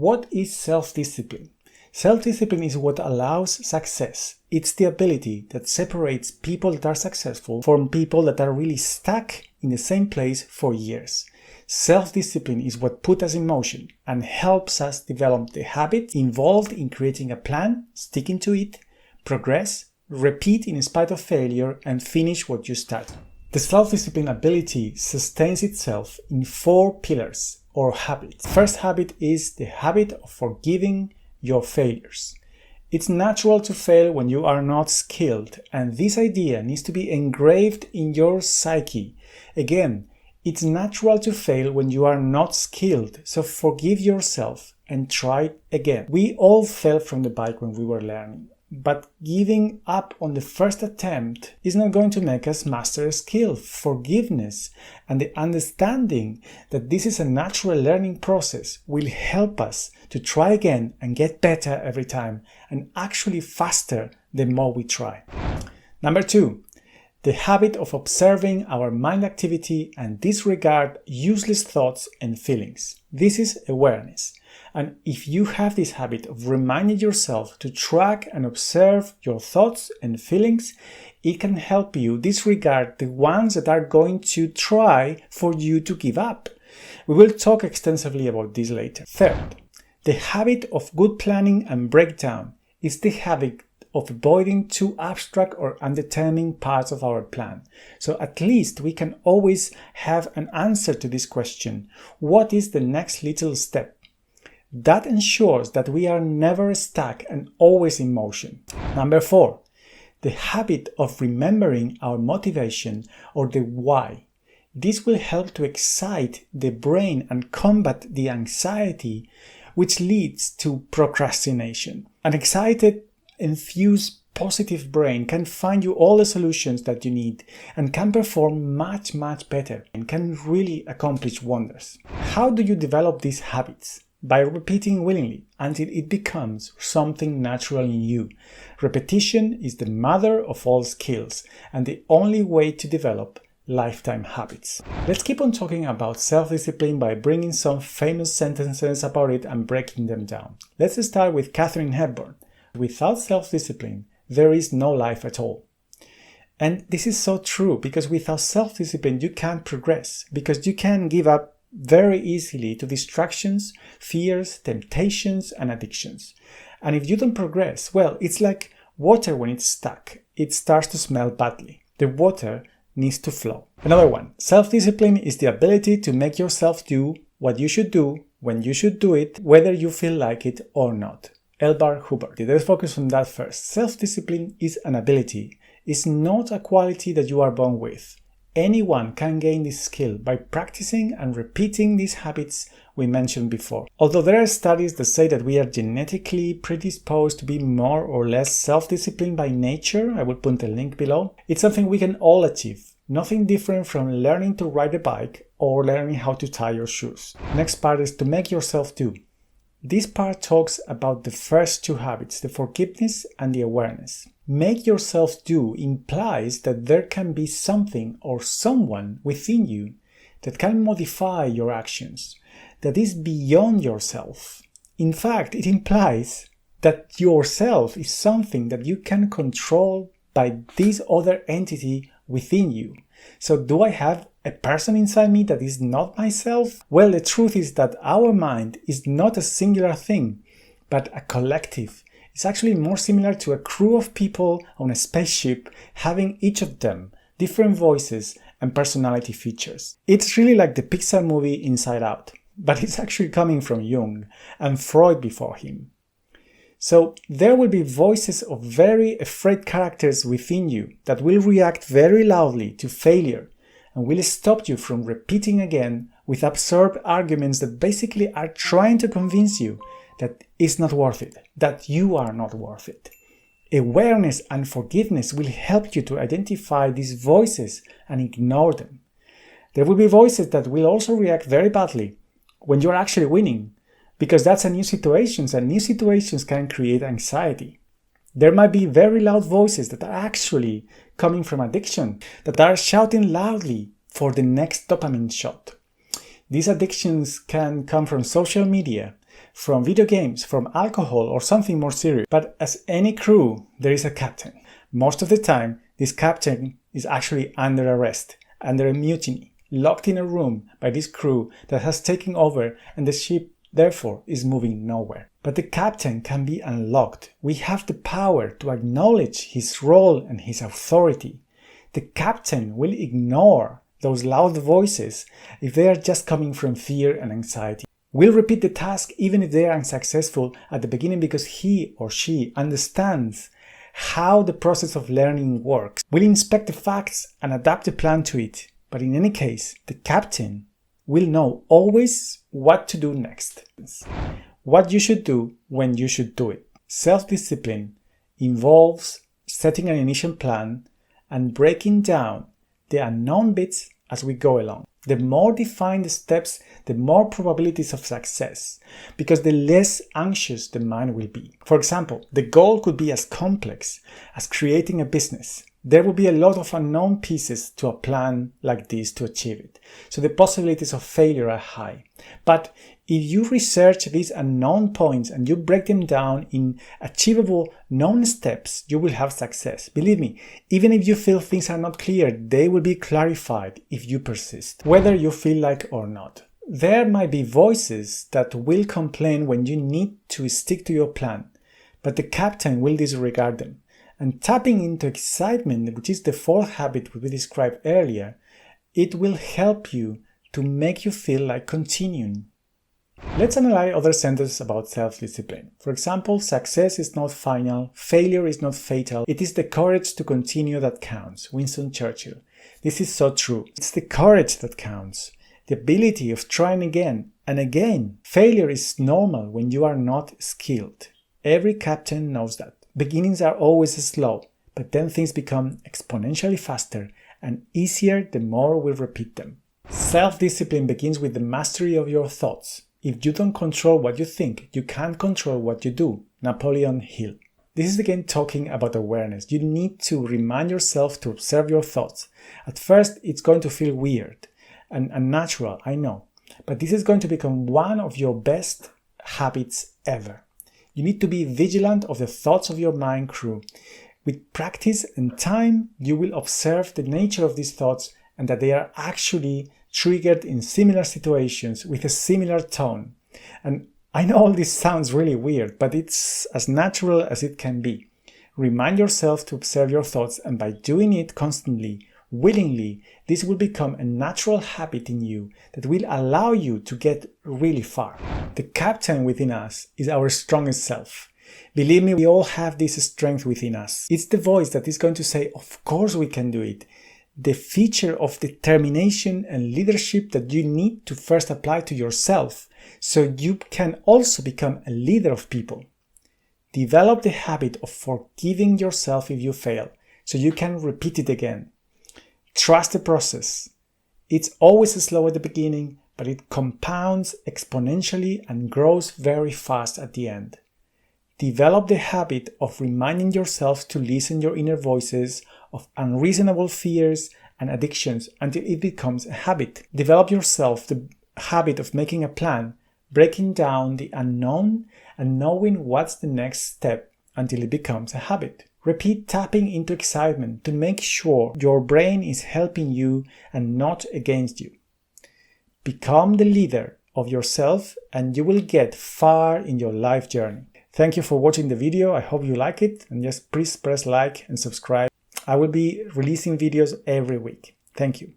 what is self-discipline? Self-discipline is what allows success. It's the ability that separates people that are successful from people that are really stuck in the same place for years. Self-discipline is what puts us in motion and helps us develop the habit involved in creating a plan, sticking to it, progress, repeat in spite of failure, and finish what you start. The self-discipline ability sustains itself in 4 pillars or habits. First habit is the habit of forgiving your failures. It's natural to fail when you are not skilled, and this idea needs to be engraved in your psyche. Again, it's natural to fail when you are not skilled, so forgive yourself and try again. We all fell from the bike when we were learning, but giving up on the first attempt is not going to make us master a skill. Forgiveness and the understanding that this is a natural learning process will help us to try again and get better every time, and actually faster the more we try. Number 2, the habit of observing our mind activity and disregard useless thoughts and feelings. This is awareness. And if you have this habit of reminding yourself to track and observe your thoughts and feelings, it can help you disregard the ones that are going to try for you to give up. We will talk extensively about this later. Third, the habit of good planning and breakdown is the habit of avoiding too abstract or undetermined parts of our plan. So at least we can always have an answer to this question: what is the next little step? That ensures that we are never stuck and always in motion. Number 4, the habit of remembering our motivation or the why. This will help to excite the brain and combat the anxiety which leads to procrastination. An excited, enthused, positive brain can find you all the solutions that you need and can perform much better and can really accomplish wonders. How do you develop these habits? By repeating willingly until it becomes something natural in you. Repetition is the mother of all skills and the only way to develop lifetime habits. Let's keep on talking about self-discipline by bringing some famous sentences about it and breaking them down. Let's start with Katherine Hepburn. Without self-discipline, there is no life at all. And this is so true, because without self-discipline, you can't progress, because you can give up very easily to distractions, fears, temptations, and addictions. And if you don't progress, well, it's like water when it's stuck. It starts to smell badly. The water needs to flow. Another one, self-discipline is the ability to make yourself do what you should do, when you should do it, whether you feel like it or not. Elbert Hubbert. Let's focus on that first. Self-discipline is an ability. It's not a quality that you are born with. Anyone can gain this skill by practicing and repeating these habits we mentioned before. Although there are studies that say that we are genetically predisposed to be more or less self-disciplined by nature, I will put a link below, it's something we can all achieve. Nothing different from learning to ride a bike or learning how to tie your shoes. Next part is to make yourself do. This part talks about the first 2 habits, the forgiveness and the awareness. Make yourself do implies that there can be something or someone within you that can modify your actions, that is beyond yourself. In fact, it implies that yourself is something that you can control by this other entity within you. So do I have a person inside me that is not myself? Well, the truth is that our mind is not a singular thing, but a collective. It's actually more similar to a crew of people on a spaceship, having each of them different voices and personality features. It's really like the Pixar movie Inside Out, but it's actually coming from Jung and Freud before him. So there will be voices of very afraid characters within you that will react very loudly to failure and will stop you from repeating again with absurd arguments that basically are trying to convince you that it's not worth it, that you are not worth it. Awareness and forgiveness will help you to identify these voices and ignore them. There will be voices that will also react very badly when you're actually winning, because that's a new situation, and new situations can create anxiety. There might be very loud voices that are actually coming from addiction, that are shouting loudly for the next dopamine shot. These addictions can come from social media, from video games, from alcohol, or something more serious. But as any crew, there is a captain. Most of the time, this captain is actually under arrest, under a mutiny, locked in a room by this crew that has taken over, and the ship therefore is moving nowhere. But the captain can be unlocked. We have the power to acknowledge his role and his authority. The captain will ignore those loud voices if they are just coming from fear and anxiety. Will repeat the task even if they are unsuccessful at the beginning because he or she understands how the process of learning works. Will inspect the facts and adapt the plan to it. But in any case, the captain will know always what to do next. What you should do when you should do it. Self-discipline involves setting an initial plan and breaking down the unknown bits as we go along. The more defined the steps, the more probabilities of success, because the less anxious the mind will be. For example, the goal could be as complex as creating a business. There will be a lot of unknown pieces to a plan like this to achieve it, so the possibilities of failure are high. But if you research these unknown points and you break them down in achievable known steps, you will have success. Believe me, even if you feel things are not clear, they will be clarified if you persist, whether you feel like or not. There might be voices that will complain when you need to stick to your plan, but the captain will disregard them. And tapping into excitement, which is the fourth habit we described earlier, it will help you to make you feel like continuing. Let's analyze other sentences about self-discipline. For example, success is not final, failure is not fatal, it is the courage to continue that counts. Winston Churchill. This is so true. It's the courage that counts, the ability of trying again and again. Failure is normal when you are not skilled. Every captain knows that. Beginnings are always slow, but then things become exponentially faster and easier the more we repeat them. Self-discipline begins with the mastery of your thoughts. If you don't control what you think, you can't control what you do. Napoleon Hill. This is again talking about awareness. You need to remind yourself to observe your thoughts. At first, it's going to feel weird and unnatural, I know, but this is going to become one of your best habits ever. You need to be vigilant of the thoughts of your mind crew. With practice and time, you will observe the nature of these thoughts and that they are actually triggered in similar situations with a similar tone. And I know all this sounds really weird, but it's as natural as it can be. Remind yourself to observe your thoughts, and by doing it constantly, willingly, this will become a natural habit in you that will allow you to get really far. The captain within us is our strongest self. Believe me, we all have this strength within us. It's the voice that is going to say, of course we can do it. The feature of determination and leadership that you need to first apply to yourself so you can also become a leader of people. Develop the habit of forgiving yourself if you fail so you can repeat it again. Trust the process. It's always slow at the beginning, but it compounds exponentially and grows very fast at the end. Develop the habit of reminding yourself to listen to your inner voices, of unreasonable fears and addictions until it becomes a habit. Develop yourself the habit of making a plan, breaking down the unknown and knowing what's the next step until it becomes a habit. Repeat tapping into excitement to make sure your brain is helping you and not against you. Become the leader of yourself and you will get far in your life journey. Thank you for watching the video. I hope you like it, and just please press like and subscribe. I will be releasing videos every week. Thank you.